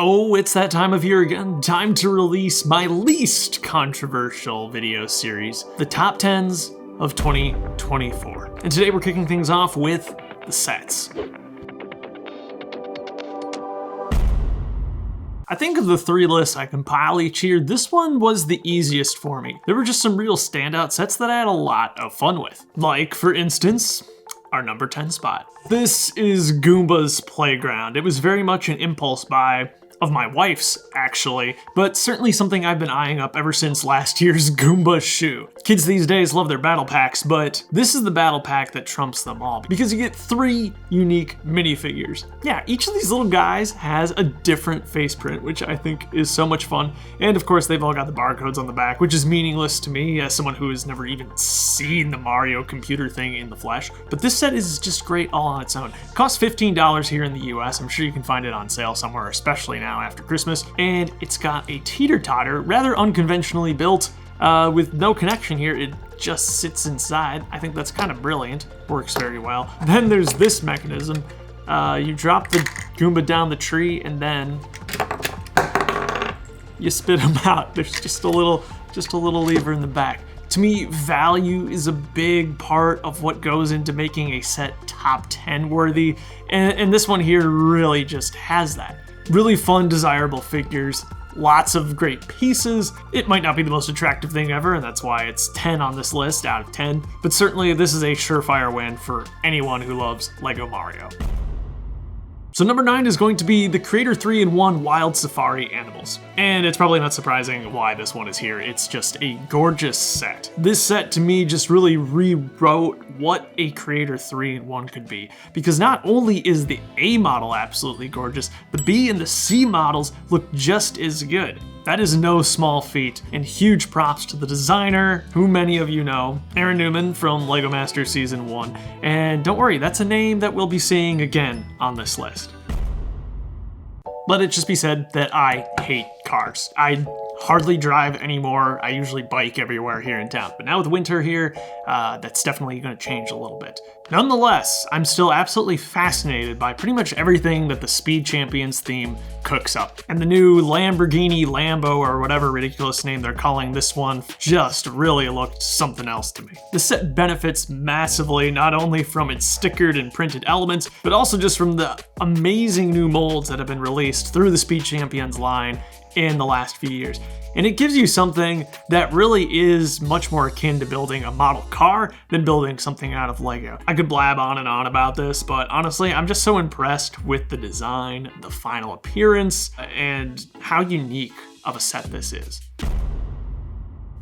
Oh, it's that time of year again. Time to release my least controversial video series, the top 10s of 2024. And today we're kicking things off with the sets. I think of the three lists I compile each year, this one was the easiest for me. There were just some real standout sets that I had a lot of fun with. Like, for instance, our number 10 spot. This is Goomba's Playground. It was very much an impulse buy of my wife's, actually, but certainly something I've been eyeing up ever since last year's Goomba shoe. Kids these days love their battle packs, but this is the battle pack that trumps them all because you get 3 unique minifigures. Yeah, each of these little guys has a different face print, which I think is so much fun. And of course, they've all got the barcodes on the back, which is meaningless to me as someone who has never even seen the Mario computer thing in the flesh. But this set is just great all on its own. It costs $15 here in the US. I'm sure you can find it on sale somewhere, especially now after Christmas, and it's got a teeter-totter, rather unconventionally built, with no connection here. It just sits inside. I think that's kind of brilliant. Works very well. Then there's this mechanism. You drop the Goomba down the tree, and then you spit him out. There's just a little lever in the back. To me, value is a big part of what goes into making a set top 10 worthy, and this one here really just has that. Really fun, desirable figures, lots of great pieces. It might not be the most attractive thing ever, and that's why it's 10 on this list out of 10, but certainly this is a surefire win for anyone who loves LEGO Mario. So number 9 is going to be the Creator 3-in-1 Wild Safari Animals. And it's probably not surprising why this one is here. It's just a gorgeous set. This set to me just really rewrote what a Creator 3-in-1 could be. Because not only is the A model absolutely gorgeous, the B and the C models look just as good. That is no small feat, and huge props to the designer, who many of you know, Aaron Newman from LEGO Masters Season 1. And don't worry, that's a name that we'll be seeing again on this list. Let it just be said that I hate cars. I hardly drive anymore. I usually bike everywhere here in town. But now with winter here, that's definitely going to change a little bit. Nonetheless, I'm still absolutely fascinated by pretty much everything that the Speed Champions theme cooks up. And the new Lamborghini Lambo, or whatever ridiculous name they're calling this one, just really looked something else to me. The set benefits massively, not only from its stickered and printed elements, but also just from the amazing new molds that have been released through the Speed Champions line in the last few years. And it gives you something that really is much more akin to building a model car than building something out of Lego. I could blab on and on about this, but honestly, I'm just so impressed with the design, the final appearance, and how unique of a set this is.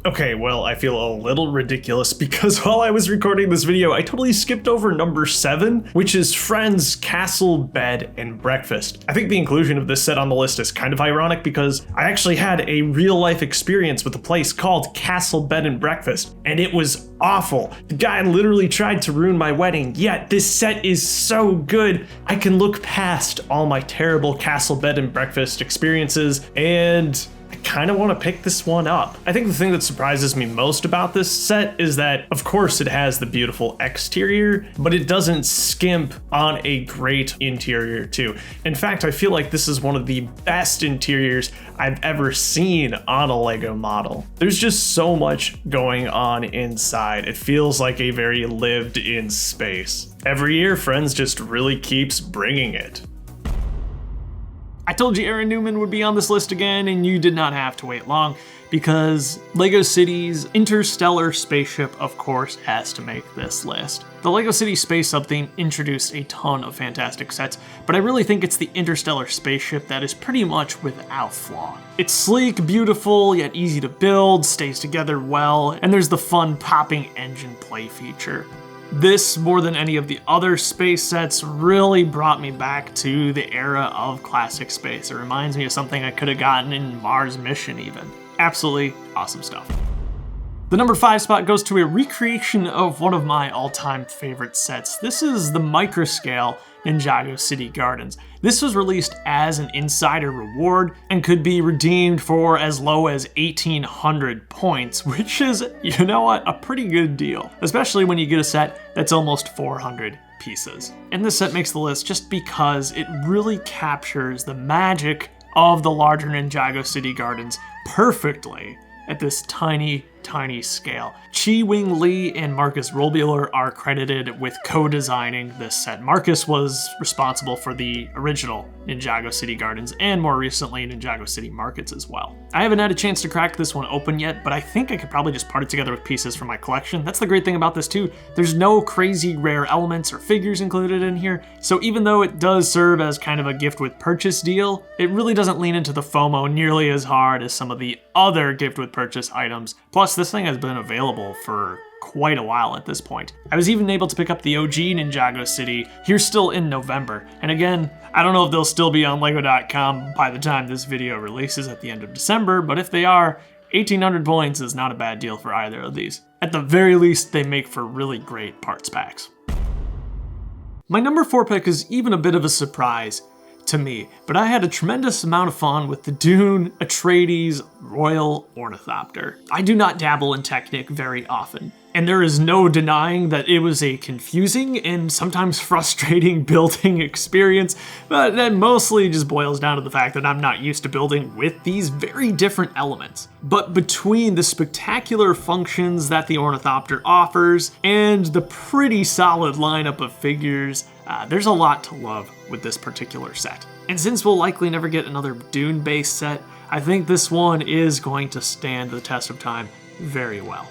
Okay, well, I feel a little ridiculous because while I was recording this video, I totally skipped over number 7, which is Friends Castle Bed and Breakfast. I think the inclusion of this set on the list is kind of ironic because I actually had a real life experience with a place called Castle Bed and Breakfast, and it was awful. The guy literally tried to ruin my wedding, yet this set is so good. I can look past all my terrible Castle Bed and Breakfast experiences and I kind of want to pick this one up. I think the thing that surprises me most about this set is that, of course, it has the beautiful exterior, but it doesn't skimp on a great interior too. In fact, I feel like this is one of the best interiors I've ever seen on a LEGO model. There's just so much going on inside. It feels like a very lived-in space. Every year, Friends just really keeps bringing it. I told you Aaron Newman would be on this list again, and you did not have to wait long, because LEGO City's Interstellar Spaceship, of course, has to make this list. The LEGO City Space Sub-theme introduced a ton of fantastic sets, but I really think it's the Interstellar Spaceship that is pretty much without flaw. It's sleek, beautiful, yet easy to build, stays together well, and there's the fun popping engine play feature. This, more than any of the other space sets, really brought me back to the era of classic space. It reminds me of something I could have gotten in Mars Mission even. Absolutely awesome stuff. The number 5 spot goes to a recreation of one of my all-time favorite sets. This is the Microscale Ninjago City Gardens. This was released as an insider reward and could be redeemed for as low as 1,800 points, which is, you know what, a pretty good deal, especially when you get a set that's almost 400 pieces. And this set makes the list just because it really captures the magic of the larger Ninjago City Gardens perfectly at this tiny scale. Chi Wing Lee and Marcus Rohlbuehler are credited with co-designing this set. Marcus was responsible for the original Ninjago City Gardens and more recently Ninjago City Markets as well. I haven't had a chance to crack this one open yet, but I think I could probably just part it together with pieces from my collection. That's the great thing about this too. There's no crazy rare elements or figures included in here, so even though it does serve as kind of a gift with purchase deal, it really doesn't lean into the FOMO nearly as hard as some of the other gift with purchase items. Plus, this thing has been available for quite a while at this point. I was even able to pick up the OG Ninjago City here still in November. And again, I don't know if they'll still be on Lego.com by the time this video releases at the end of December, but if they are, 1,800 points is not a bad deal for either of these. At the very least, they make for really great parts packs. My number 4 pick is even a bit of a surprise to me, but I had a tremendous amount of fun with the Dune Atreides Royal Ornithopter. I do not dabble in Technic very often, and there is no denying that it was a confusing and sometimes frustrating building experience, but that mostly just boils down to the fact that I'm not used to building with these very different elements. But between the spectacular functions that the Ornithopter offers and the pretty solid lineup of figures, there's a lot to love with this particular set. And since we'll likely never get another Dune-based set, I think this one is going to stand the test of time very well.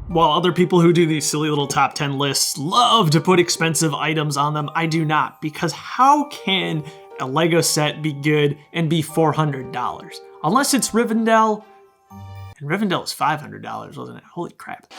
While other people who do these silly little top 10 lists love to put expensive items on them, I do not, because how can a Lego set be good and be $400? Unless it's Rivendell, and Rivendell was $500, wasn't it? Holy crap.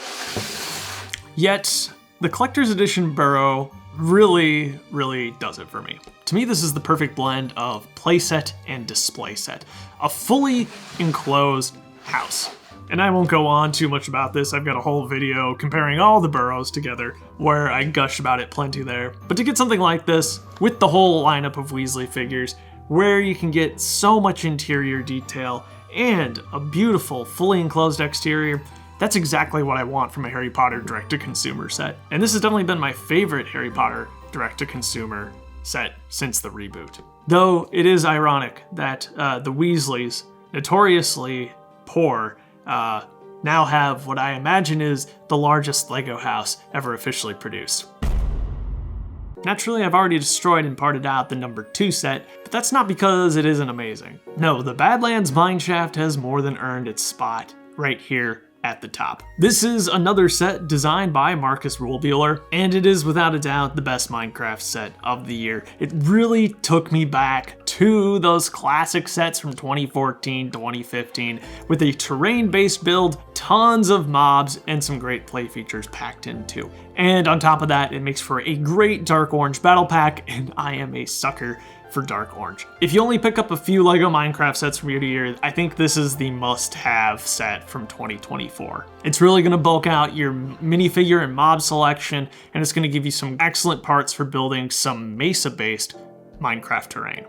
Yet, the Collector's Edition Burrow really does it for me. To me, this is the perfect blend of playset and display set. A fully enclosed house. And I won't go on too much about this. I've got a whole video comparing all the Burrows together where I gush about it plenty there. But to get something like this, with the whole lineup of Weasley figures, where you can get so much interior detail and a beautiful, fully enclosed exterior, that's exactly what I want from a Harry Potter direct-to-consumer set. And this has definitely been my favorite Harry Potter direct-to-consumer set since the reboot. Though it is ironic that the Weasleys, notoriously poor, now have what I imagine is the largest Lego house ever officially produced. Naturally, I've already destroyed and parted out the number 2 set, but that's not because it isn't amazing. No, the Badlands Mineshaft has more than earned its spot right here at the top. This is another set designed by Marcus Rohlbuehler, and it is without a doubt the best Minecraft set of the year. It really took me back to those classic sets from 2014, 2015, with a terrain-based build, tons of mobs, and some great play features packed in too. And on top of that, it makes for a great Dark Orange battle pack, and I am a sucker for Dark Orange. If you only pick up a few Lego Minecraft sets from year to year, I think this is the must-have set from 2024. It's really going to bulk out your minifigure and mob selection, and it's going to give you some excellent parts for building some Mesa-based Minecraft terrain.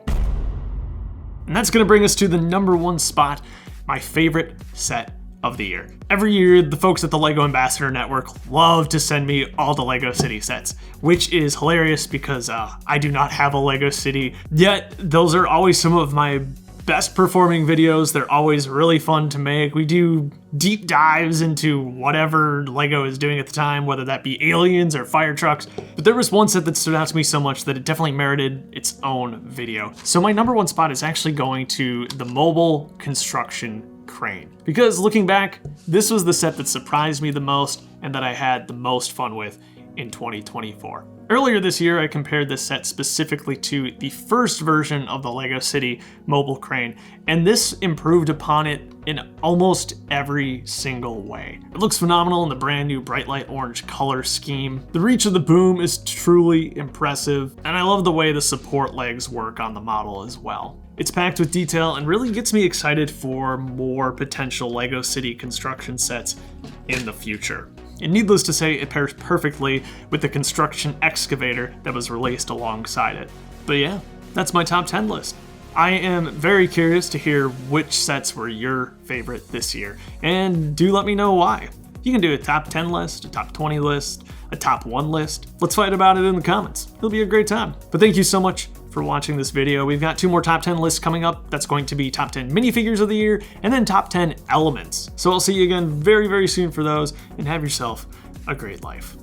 And that's going to bring us to the number 1 spot, my favorite set of the year. Every year, the folks at the Lego Ambassador Network love to send me all the Lego City sets, which is hilarious because I do not have a Lego City, yet those are always some of my best performing videos. They're always really fun to make. We do deep dives into whatever Lego is doing at the time, whether that be aliens or fire trucks. But there was one set that stood out to me so much that it definitely merited its own video. So my number 1 spot is actually going to the Mobile Construction Crane. Because looking back, this was the set that surprised me the most and that I had the most fun with in 2024. Earlier this year, I compared this set specifically to the first version of the Lego City Mobile Crane, and this improved upon it in almost every single way. It looks phenomenal in the brand new bright light orange color scheme. The reach of the boom is truly impressive, and I love the way the support legs work on the model as well. It's packed with detail and really gets me excited for more potential Lego City construction sets in the future. And needless to say, it pairs perfectly with the construction excavator that was released alongside it. But yeah, that's my top 10 list. I am very curious to hear which sets were your favorite this year, and do let me know why. You can do a top 10 list, a top 20 list, a top 1 list. Let's fight about it in the comments. It'll be a great time. But thank you so much for watching this video. We've got 2 more top 10 lists coming up. That's going to be top 10 minifigures of the year and then top 10 elements. So I'll see you again very, very soon for those, and have yourself a great life.